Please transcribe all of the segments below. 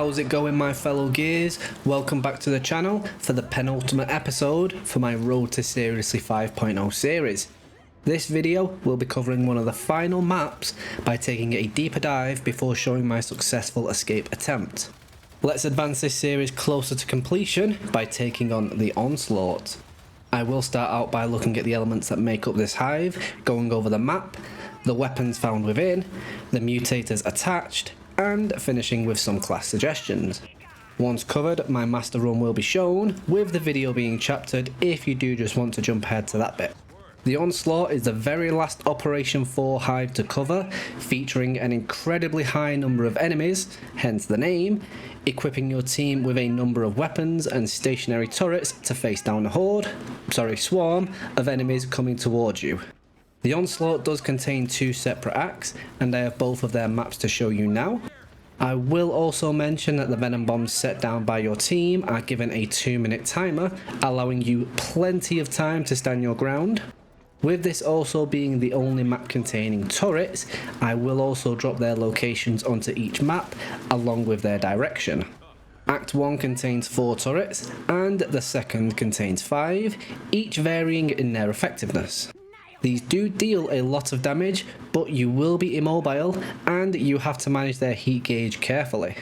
How's it going, my fellow gears? Welcome back to the channel for the penultimate episode for my Road to Seriously 5.0 series. This video will be covering one of the final maps by taking a deeper dive before showing my successful escape attempt. Let's advance this series closer to completion by taking on the Onslaught. I will start out by looking at the elements that make up this hive, going over the map, the weapons found within, the mutators attached, and finishing with some class suggestions. Once covered, my master run will be shown, with the video being chaptered if you do just want to jump ahead to that bit. The Onslaught is the very last Operation 4 hive to cover, featuring an incredibly high number of enemies, hence the name, equipping your team with a number of weapons and stationary turrets to face down a swarm of enemies coming towards you. The Onslaught does contain two separate acts, and I have both of their maps to show you now. I will also mention that the venom bombs set down by your team are given a 2-minute timer, allowing you plenty of time to stand your ground. With this also being the only map containing turrets, I will also drop their locations onto each map along with their direction. Act 1 contains 4 turrets, and the second contains 5, each varying in their effectiveness. These do deal a lot of damage, but you will be immobile and you have to manage their heat gauge carefully.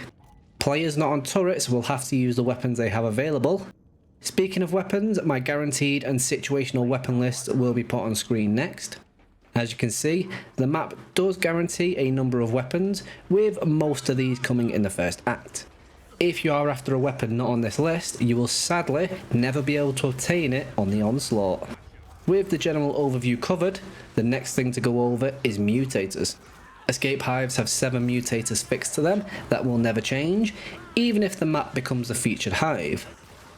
Players not on turrets will have to use the weapons they have available. Speaking of weapons, my guaranteed and situational weapon list will be put on screen next. As you can see, the map does guarantee a number of weapons, with most of these coming in the first act. If you are after a weapon not on this list, you will sadly never be able to obtain it on the Onslaught. With the general overview covered, the next thing to go over is mutators. Escape hives have 7 mutators fixed to them that will never change, even if the map becomes a featured hive.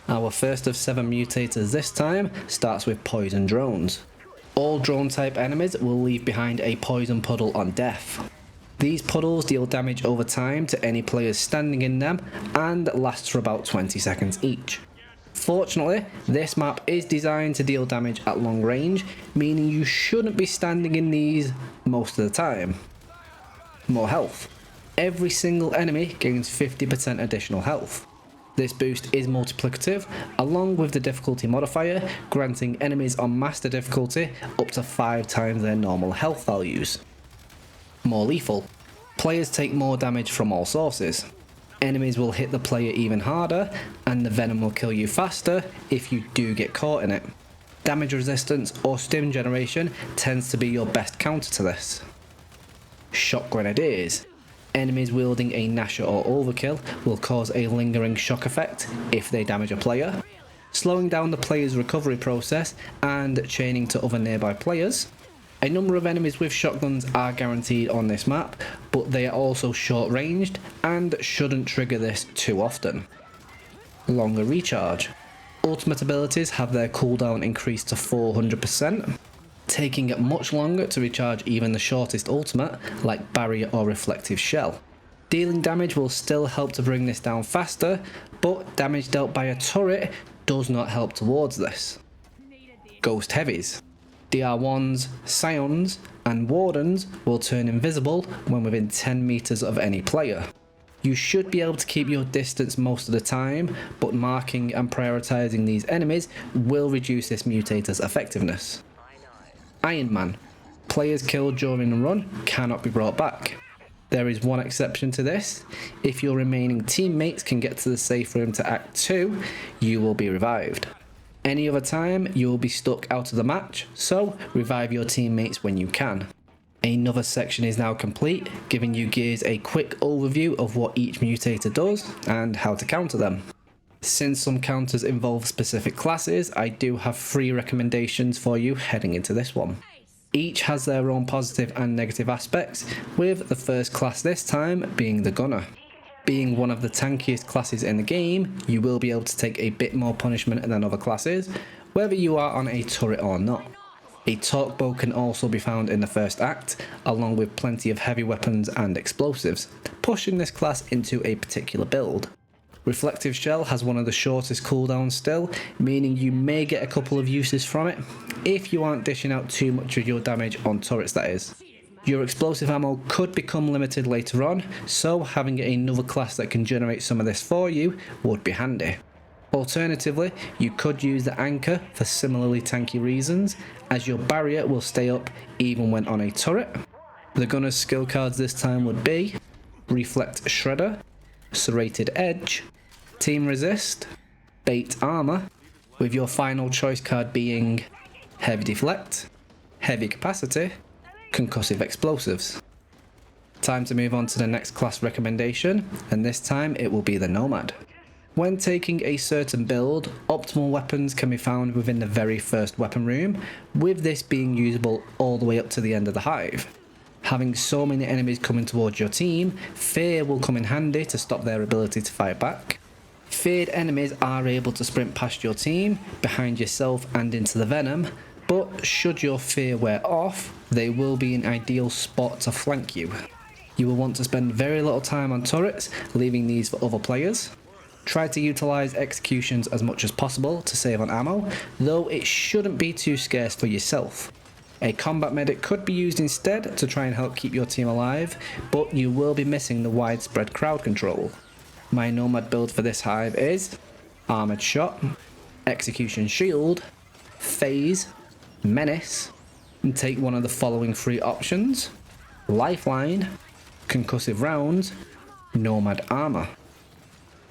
Our first of 7 mutators this time starts with poison drones. All drone type enemies will leave behind a poison puddle on death. These puddles deal damage over time to any players standing in them and last for about 20 seconds each. Fortunately, this map is designed to deal damage at long range, meaning you shouldn't be standing in these most of the time. More health. Every single enemy gains 50% additional health. This boost is multiplicative, along with the difficulty modifier, granting enemies on master difficulty up to 5 times their normal health values. More lethal. Players take more damage from all sources. Enemies will hit the player even harder, and the venom will kill you faster if you do get caught in it. Damage resistance or stim generation tends to be your best counter to this. Shock grenadiers. Enemies wielding a Nasher or Overkill will cause a lingering shock effect if they damage a player, slowing down the player's recovery process and chaining to other nearby players. A number of enemies with shotguns are guaranteed on this map, but they are also short ranged and shouldn't trigger this too often. Longer recharge. Ultimate abilities have their cooldown increased to 400%, taking it much longer to recharge even the shortest ultimate like Barrier or Reflective Shell. Dealing damage will still help to bring this down faster, but damage dealt by a turret does not help towards this. Ghost heavies. DR1s, Scions, and Wardens will turn invisible when within 10 meters of any player. You should be able to keep your distance most of the time, but marking and prioritizing these enemies will reduce this mutator's effectiveness. Iron Man. Players killed during a run cannot be brought back. There is one exception to this. If your remaining teammates can get to the safe room to Act 2, you will be revived. Any other time, you will be stuck out of the match, so revive your teammates when you can. Another section is now complete, giving you gears a quick overview of what each mutator does and how to counter them. Since some counters involve specific classes, I do have 3 recommendations for you heading into this one. Each has their own positive and negative aspects, with the first class this time being the Gunner. Being one of the tankiest classes in the game, you will be able to take a bit more punishment than other classes, whether you are on a turret or not. A torque bow can also be found in the first act, along with plenty of heavy weapons and explosives, pushing this class into a particular build. Reflective Shell has one of the shortest cooldowns still, meaning you may get a couple of uses from it, if you aren't dishing out too much of your damage on turrets that is. Your explosive ammo could become limited later on, so having another class that can generate some of this for you would be handy. Alternatively, you could use the anchor for similarly tanky reasons, as your barrier will stay up even when on a turret. The gunner's skill cards this time would be Reflect Shredder, Serrated Edge, Team Resist, Bait Armor, with your final choice card being Heavy Deflect, Heavy Capacity, Concussive Explosives. Time to move on to the next class recommendation, and this time it will be the Nomad. When taking a certain build, optimal weapons can be found within the very first weapon room, with this being usable all the way up to the end of the hive. Having so many enemies coming towards your team, fear will come in handy to stop their ability to fight back. Feared enemies are able to sprint past your team, behind yourself and into the venom, but should your fear wear off, they will be an ideal spot to flank you. You will want to spend very little time on turrets, leaving these for other players. Try to utilise executions as much as possible to save on ammo, though it shouldn't be too scarce for yourself. A combat medic could be used instead to try and help keep your team alive, but you will be missing the widespread crowd control. My Nomad build for this hive is Armoured Shot, Execution Shield, Phase, Menace, and take one of the following three options: Lifeline, Concussive Rounds, Nomad Armor.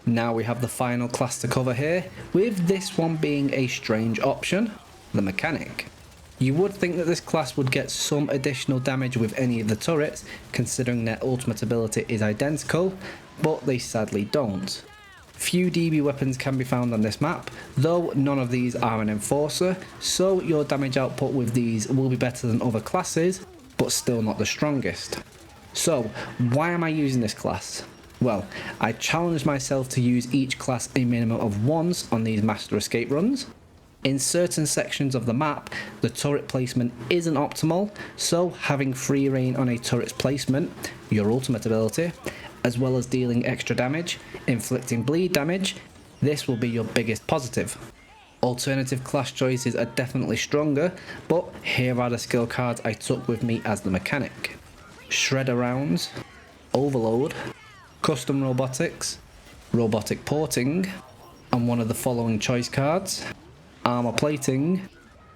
Now we have the final class to cover here, with this one being a strange option, the Mechanic. You would think that this class would get some additional damage with any of the turrets, considering their ultimate ability is identical, but they sadly don't. Few DB weapons can be found on this map, though none of these are an enforcer, so your damage output with these will be better than other classes, but still not the strongest. So, why am I using this class? Well, I challenged myself to use each class a minimum of once on these Master Escape runs. In certain sections of the map, the turret placement isn't optimal, so having free reign on a turret's placement, your ultimate ability, as well as dealing extra damage, inflicting bleed damage, this will be your biggest positive. Alternative class choices are definitely stronger, but here are the skill cards I took with me as the Mechanic. Shredder Rounds, Overload, Custom Robotics, Robotic Porting, and one of the following choice cards: Armor Plating,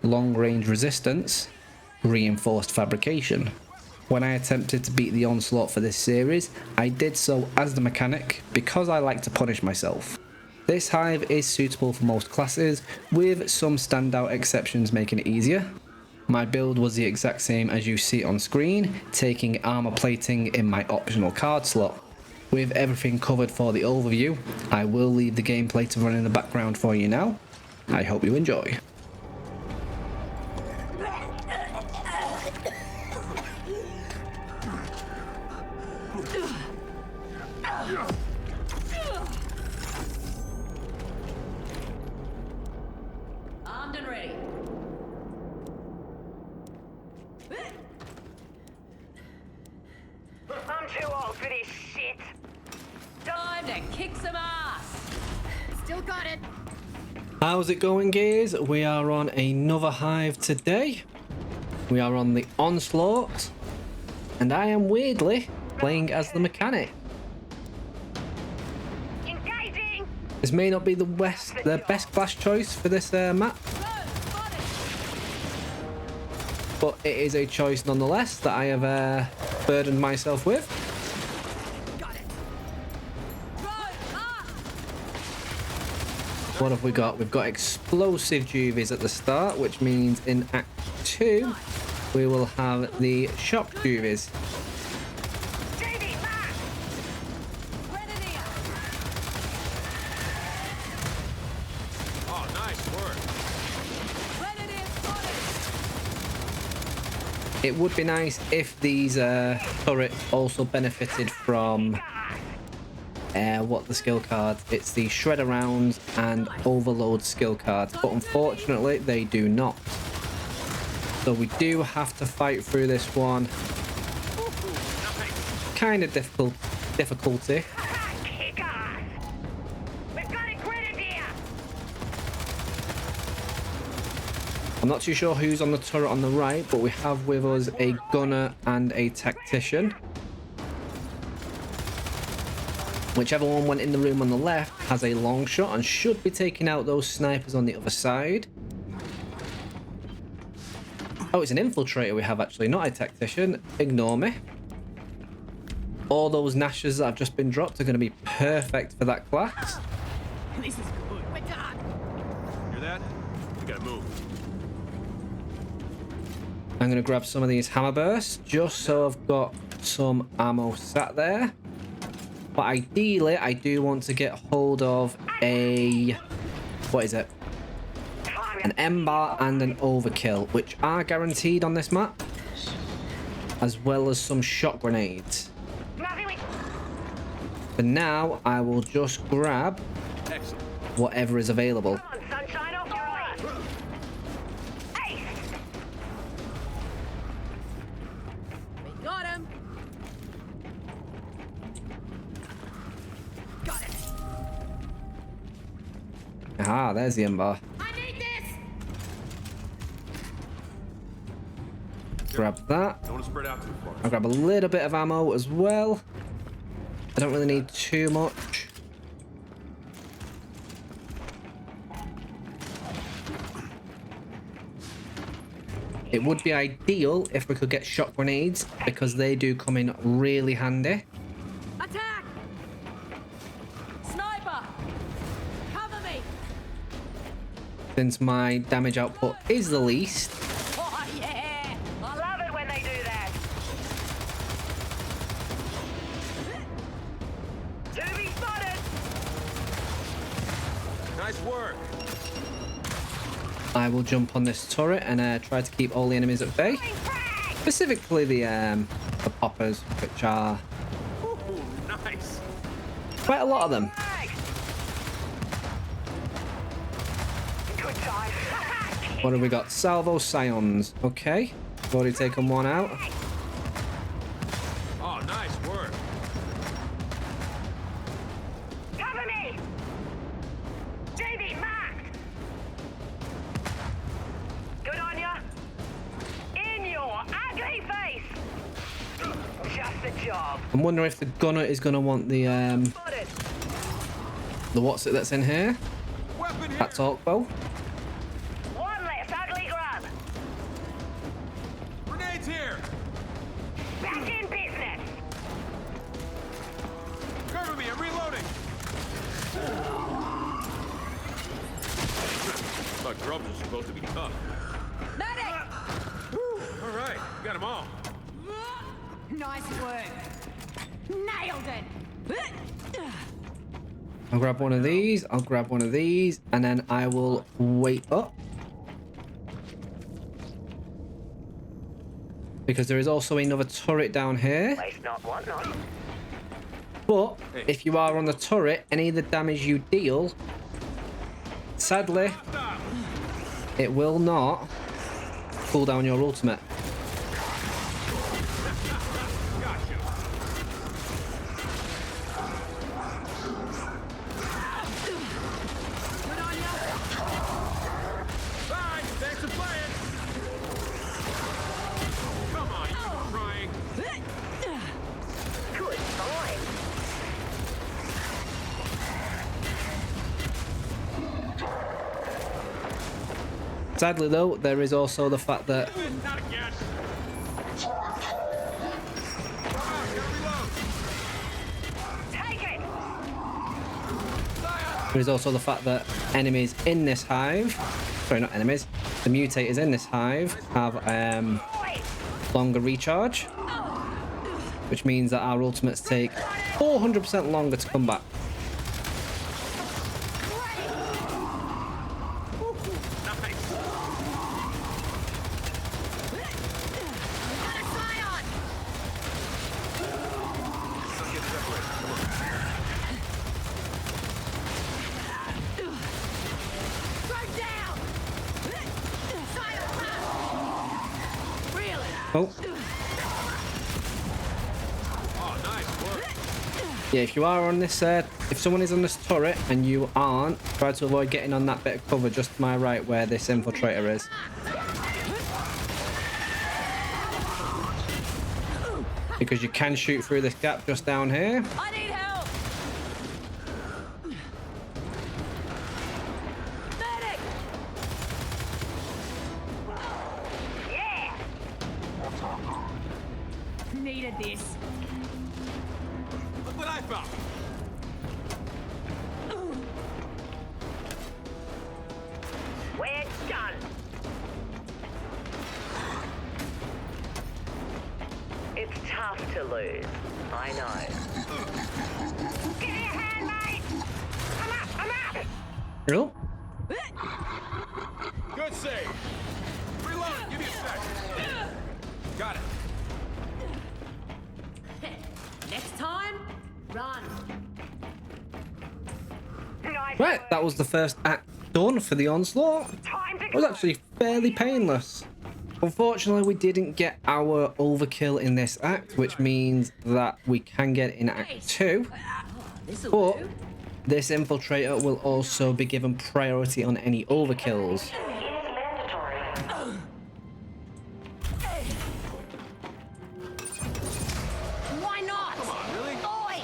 Long Range Resistance, Reinforced Fabrication. When I attempted to beat the Onslaught for this series, I did so as the Mechanic because I like to punish myself. This hive is suitable for most classes, with some standout exceptions making it easier. My build was the exact same as you see on screen, taking Armor Plating in my optional card slot. With everything covered for the overview, I will leave the gameplay to run in the background for you now. I hope you enjoy. Armed and ready. I'm too old for this shit. Time to kick some ass. Still got it. How's it going, guys? We are on another hive today. We are on the Onslaught, and I am weirdly playing as the Mechanic. Engaging. This may not be the best class choice for this map, but it is a choice nonetheless that I have burdened myself with. What have we got? We've got explosive juvies at the start, which means in Act 2 we will have the shock juvies. Oh, nice work. It would be nice if these turrets also benefited from what the skill cards. It's the Shredder Rounds and Overload skill cards, but unfortunately they do not. So we do have to fight through this one. Kind of difficulty. Kick ass. We've got a grenadier. I'm not too sure who's on the turret on the right, but we have with us a gunner and a tactician. Whichever one went in the room on the left has a long shot and should be taking out those snipers on the other side. Oh, it's an infiltrator we have actually, not a tactician. Ignore me. All those Nashers that have just been dropped are going to be perfect for that class. This is good. We're done. Hear that? We gotta move. I'm going to grab some of these hammer bursts just so I've got some ammo sat there. But ideally, I do want to get hold of a... what is it? An M-bar and an overkill, which are guaranteed on this map. As well as some shot grenades. For now, I will just grab whatever is available. We got him. Got it. Ah, there's the M-bar. I need this. Grab that. Don't want to spread out too far. I'll grab a little bit of ammo as well. I don't really need too much. It would be ideal if we could get shot grenades because they do come in really handy. Attack. Sniper. Cover me. Since my damage output is the least. Oh yeah. I love it when they do that. To be spotted. Nice work. I will jump on this turret and try to keep all the enemies at bay. Specifically the poppers, which are Ooh, nice. quite a lot of them. Good time. What have we got? Salvo Scions. Okay. We've already taken one out. Oh, nice work. Cover me. JB marked. Good on ya. In your ugly face. Just the job. I'm wondering if the gunner is going to want the Spotted. what's it that's in here? Weapon here. That talk bow. One less ugly grub. Grenades here. Back in business. Cover me. I'm reloading. Thought grubs are supposed to be tough. Medic. All right, got them all. Nice work. Nailed it. I'll grab one of these. I'll grab one of these. And then I will wait up. Because there is also another turret down here. Waste not, want not. But if you are on the turret, any of the damage you deal, sadly, Stop. it will not cool down your ultimate. Gotcha. Good on ya. Bye. Thanks for playing. Come on, you trying. Good boy. Sadly though, there is also the fact that Not again. Come on, gotta reload. Take it. there is also the fact that enemies in this hive, sorry, not enemies, the mutators in this hive have Boy. longer recharge, which means that our ultimates take 400% longer to come back. Nice. Got a scion. Let's get separated. Come on. Throw down. Scion. Really? Oh, Oh, nice work. Yeah, if you are on this, if someone is on this turret and you aren't, try to avoid getting on that bit of cover just to my right where this infiltrator is. Because you can shoot through this gap just down here. I need help! Medic! Yeah! Needed this. Look what I found. We're done. It's tough to lose. I know. Give me a hand, mate! I'm up! Cool. Good save. Reload. Give me a sec. Got it. Next time, run. Nice Right, work. that was the first act done for the Onslaught. Time to It was actually fairly painless. Unfortunately, we didn't get our overkill in this act, which means that we can get in Act 2. This'll But do. this infiltrator will also be given priority on any overkills. Why not? Come on, really? Oi!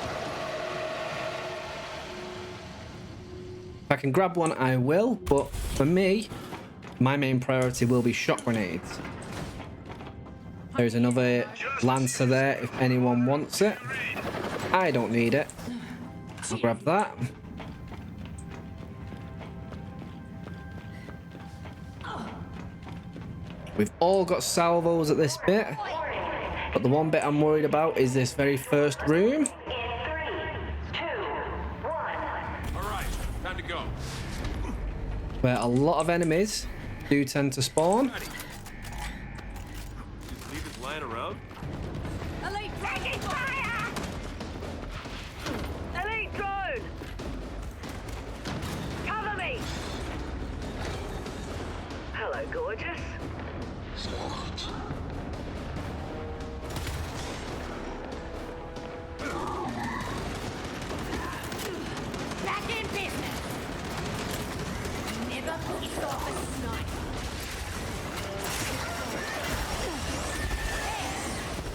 If I can grab one, I will, but for me, my main priority will be shot grenades. There's another Lancer there if anyone wants it. I don't need it. I'll grab that. We've all got salvos at this bit, but the one bit I'm worried about is this very first room. All right. Time to go. Where a lot of enemies do tend to spawn. Ready. Just leave this lying around? Elite Taking fire! Elite drone! Cover me! Hello, gorgeous. back in business. Never pissed off a sniper.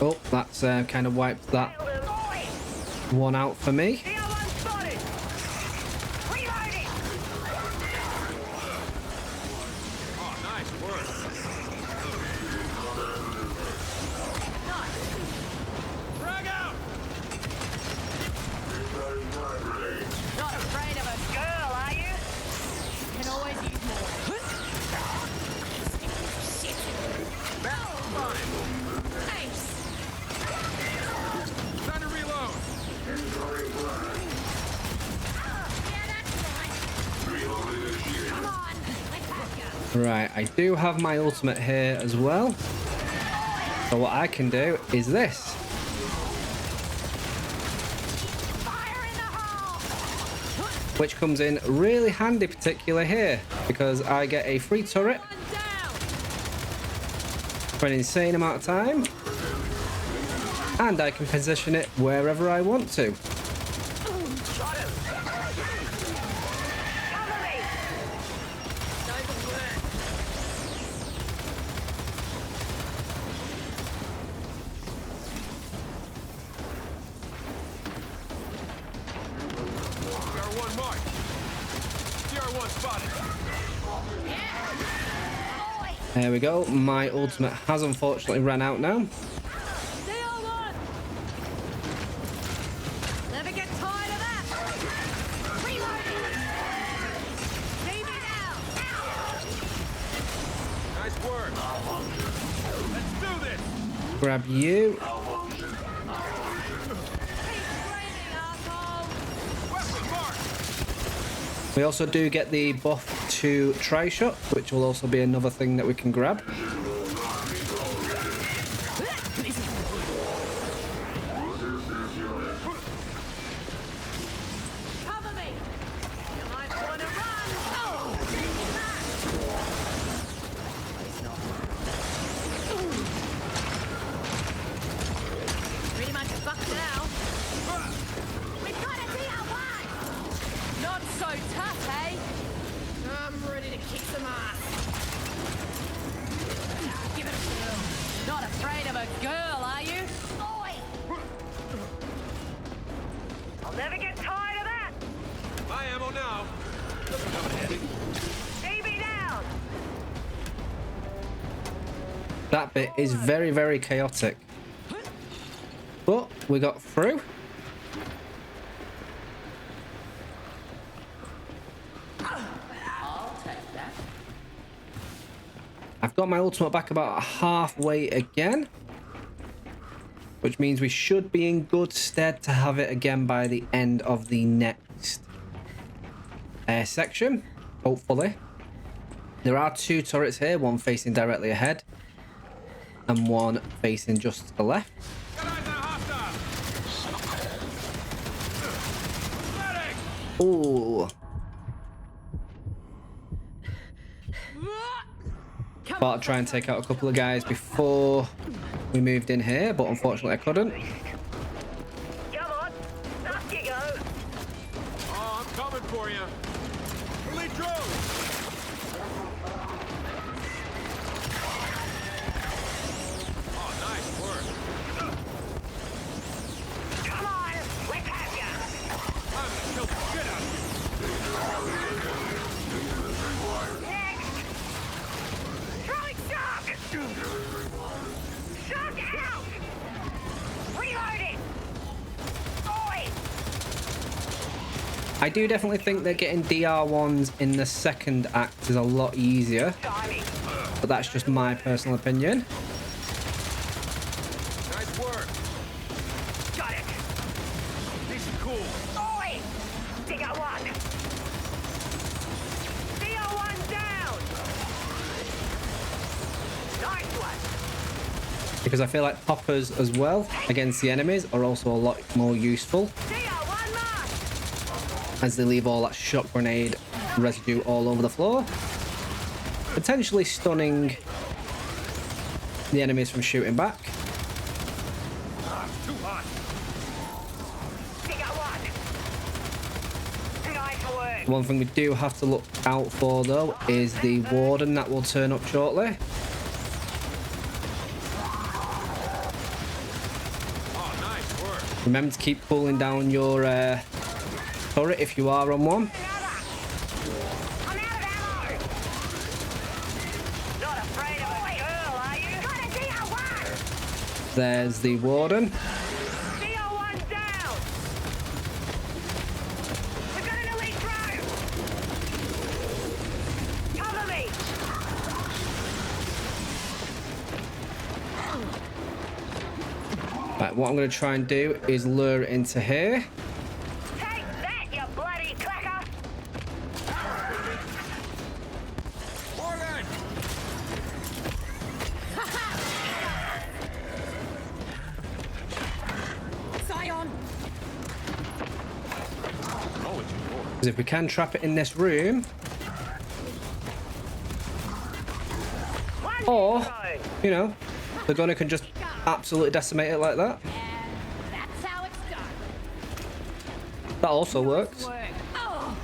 Oh, that's kind of wiped that Kill them. Oi! one out for me. The other one spotted! Reloading! Oh, nice work. Frag out! Not afraid of a Girl, are you? can always use more. Ace. Time to reload. Yeah, that's right. Come on, let's have ya. Right, I do have my ultimate here as well. So what I can do is this. Fire in the hole. Which comes in really handy, particularly here, because I get a free turret One down. for an insane amount of time, and I can position it wherever I want to. Cover me! CR1 marked. CR1 spotted. There we go. My ultimate has unfortunately ran out now. CR1. Never get tired of that. Reloading. See me now. Nice work. Let's do this. Grab you. Keep screaming, asshole. Weapon marked. We also do get the buff to tri-shot, which will also be another thing that we can grab. Cover me. You might want to run. Oh, taking that. It's not. Pretty much fucked now. a girl, are you? Oi! I'll never get tired of that. My ammo now. Doesn't come in handy. See me down. That bit is very, very chaotic. But we got through. I'll take that. I've got my ultimate back about halfway again, which means we should be in good stead to have it again by the end of the next section, hopefully. There are 2 turrets here, one facing directly ahead and one facing just to the left. Got eyes on a hostile. Medic! Ooh, thought I'd try and take out a couple of guys before we moved in here, but unfortunately I couldn't. Come on. Up you go. Oh, I'm coming for you. Elite drone. Oh, nice work. Come on. Let's have ya. I'm gonna kill the shit out of Next. Throwing shock. Shock out. Reloading. Oi. I do definitely think that getting DR1s in the second act is a lot easier, Timing. but that's just my personal opinion. you. Nice work. Got it. This is cool. Oi. DR1. DR1 down. Nice one. Because I feel like poppers as well against the enemies are also a lot more useful, DR1 mark. as they leave all that shock grenade residue all over the floor, potentially stunning the enemies from shooting back. Too hot. DR1. Nice work. One thing we do have to look out for though is the warden that will turn up shortly. Oh, nice work. Remember to keep cooling down your turret if you are on one. Another. I'm out of ammo. Not afraid of a girl, are you? Got a DR1. There's the warden. DR1 down. We've got an elite drone. Cover me. Right, what I'm going to try and do is lure it into here. Take that, you bloody clacker. Morgan! Scion! Oh, it's yours. Because if we can trap it in this room, One or, drone. you know, the gunner can just absolutely decimate it like that. And that's how it's done. That also works. Work. Oh.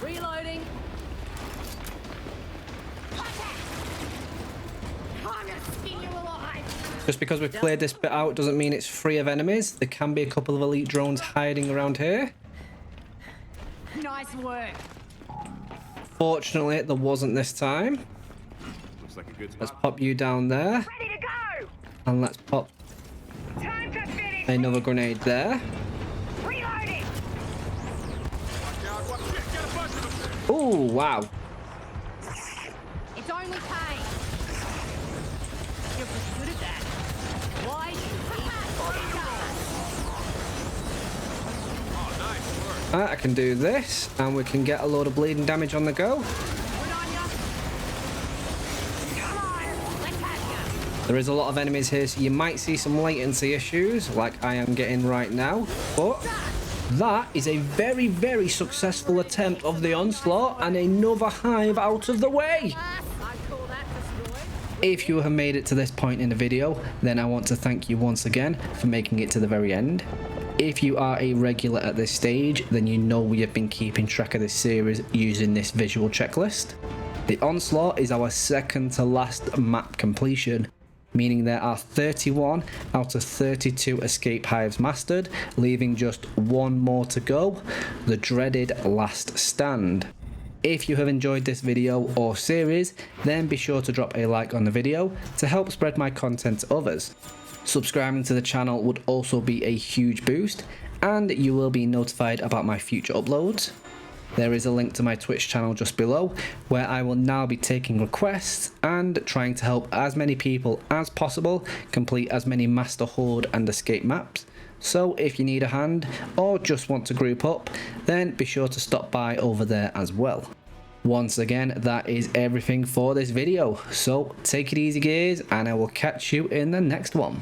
Reloading. I'm gonna skin you alive. Just because we've cleared this bit out doesn't mean it's free of enemies. There can be a couple of elite drones hiding around here. Nice work. Fortunately, there wasn't this time. Looks like a good Let's spot. pop you down there. Ready to go. And let's pop Time to finish. another grenade there. Reloading. Watch out. Watch it. Get a bunch of them. Oh, wow. It's only pain. You're pretty good at that. Why should we? Oh, nice work. I can do this, and we can get a load of bleeding damage on the go. Good on ya. Come on. Let's have ya. There is a lot of enemies here, so you might see some latency issues, like I am getting right now. But that is a very, very successful attempt of the Onslaught, and another hive out of the way. I call that destroyed. If you have made it to this point in the video, then I want to thank you once again for making it to the very end. If you are a regular at this stage, then you know we have been keeping track of this series using this visual checklist. The Onslaught is our second to last map completion, meaning there are 31 out of 32 escape hives mastered, leaving just one more to go, the dreaded last stand. If you have enjoyed this video or series, then be sure to drop a like on the video to help spread my content to others. Subscribing to the channel would also be a huge boost, and you will be notified about my future uploads. There is a link to my Twitch channel just below, where I will now be taking requests and trying to help as many people as possible complete as many Master Horde and Escape maps. So if you need a hand or just want to group up, then be sure to stop by over there as well. Once again, that is everything for this video, so take it easy guys, and I will catch you in the next one.